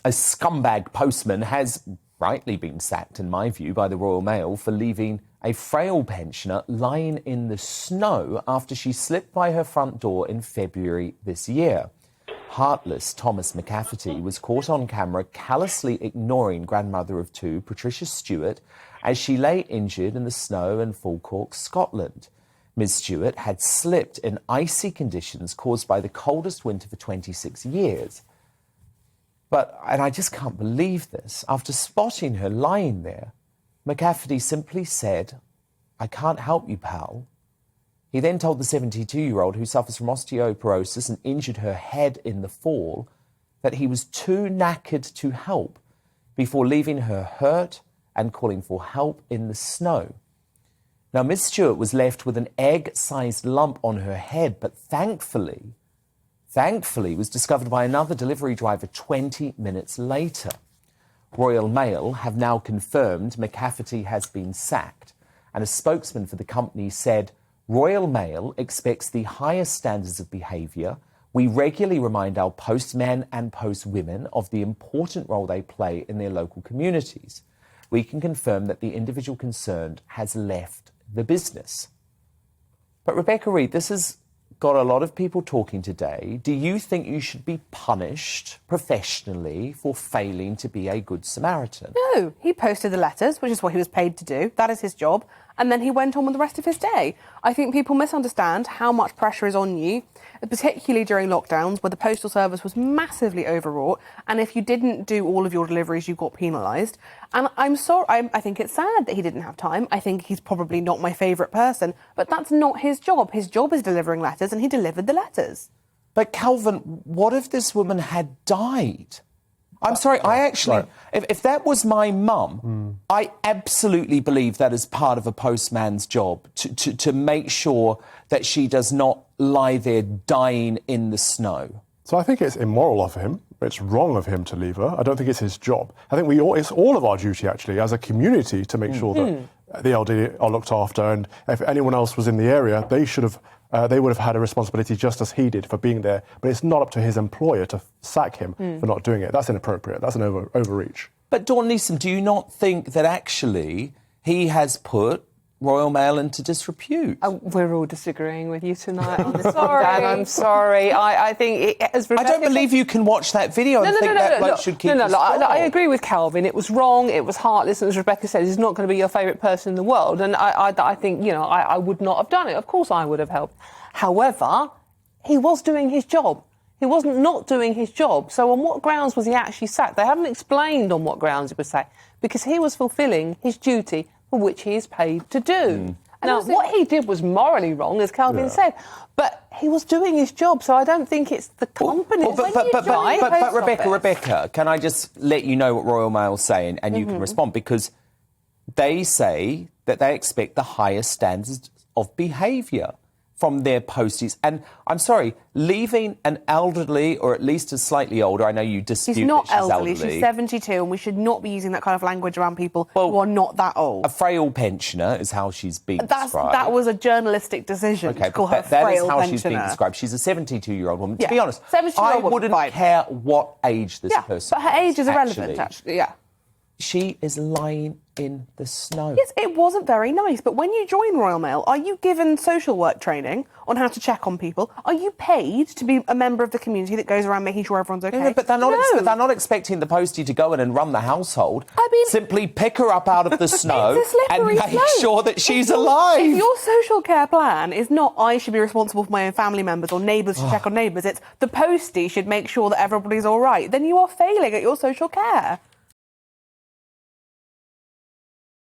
A scumbag postman has rightly been sacked, in my view, by the Royal Mail for leaving a frail pensioner lying in the snow after she slipped by her front door in February this year. Heartless Thomas McCafferty was caught on camera callously ignoring grandmother of two, Patricia Stewart, as she lay injured in the snow in Falkirk, Scotland. Ms. Stewart had slipped in icy conditions caused by the coldest winter for 26 years. And I just can't believe this. After spotting her lying there, McCafferty simply said, "I can't help you, pal." He then told the 72-year-old, who suffers from osteoporosis and injured her head in the fall, that he was too knackered to help before leaving her hurt and calling for help in the snow. Now, Miss Stewart was left with an egg-sized lump on her head, but thankfully was discovered by another delivery driver 20 minutes later. Royal Mail have now confirmed McCafferty has been sacked, and a spokesman for the company said, "Royal Mail expects the highest standards of behaviour. We regularly remind our postmen and postwomen of the important role they play in their local communities. We can confirm that the individual concerned has left the business." But Rebecca Reid, this has got a lot of people talking today. Do you think you should be punished professionally for failing to be a good Samaritan? No, he posted the letters, which is what he was paid to do. That is his job. And then he went on with the rest of his day. I think people misunderstand how much pressure is on you, particularly during lockdowns where the postal service was massively overwrought. And if you didn't do all of your deliveries, you got penalised. And I'm sorry, I think it's sad that he didn't have time. I think he's probably not my favourite person, but that's not his job. His job is delivering letters, and he delivered the letters. But Calvin, what if this woman had died? I'm sorry, I actually, right. if that was my mum, I absolutely believe that is part of a postman's job, to make sure that she does not lie there dying in the snow. So I think it's immoral of him. It's wrong of him to leave her. I don't think it's his job. I think it's all of our duty, actually, as a community, to make sure that the elderly are looked after. And if anyone else was in the area, they would have had a responsibility just as he did for being there. But it's not up to his employer to sack him for not doing it. That's inappropriate. That's an overreach. But Dawn Neeson, do you not think that actually he has put Royal Mail into disrepute? We're all disagreeing with you tonight on this one, Dan. I'm sorry. I think I don't believe you can watch that video and think that bloke should keep his job. I agree with Calvin. It was wrong. It was heartless. And as Rebecca said, he's not going to be your favourite person in the world. And I think, I would not have done it. Of course I would have helped. However, he was doing his job. He wasn't not doing his job. So on what grounds was he actually sacked? They haven't explained on what grounds he was sacked. Because he was fulfilling his duty for which he is paid to do. Now, what he did was morally wrong, as Calvin said, but he was doing his job, so I don't think it's the company. But Rebecca, can I just let you know what Royal Mail's saying, and you can respond, because they say that they expect the highest standards of behaviour from their posties. And I'm sorry, leaving an elderly, or at least a slightly older, I know you dispute she's not that she's elderly, she's 72, and we should not be using that kind of language around people who are not that old. A frail pensioner is how she's been described. That was a journalistic decision to call her frail pensioner. That is how she's been described. She's a 72-year-old woman. Yeah. To be honest, 72-year-old I wouldn't care what age this person is. But her age is irrelevant, actually, She is lying in the snow. Yes, it wasn't very nice, but when you join Royal Mail, are you given social work training on how to check on people? Are you paid to be a member of the community that goes around making sure everyone's okay? No, but they're not expecting the postie to go in and run the household. I mean, simply pick her up out of the snow and make sure that she's alive. If your social care plan is not I should be responsible for my own family members or neighbours to check on neighbours, it's the postie should make sure that everybody's all right, then you are failing at your social care.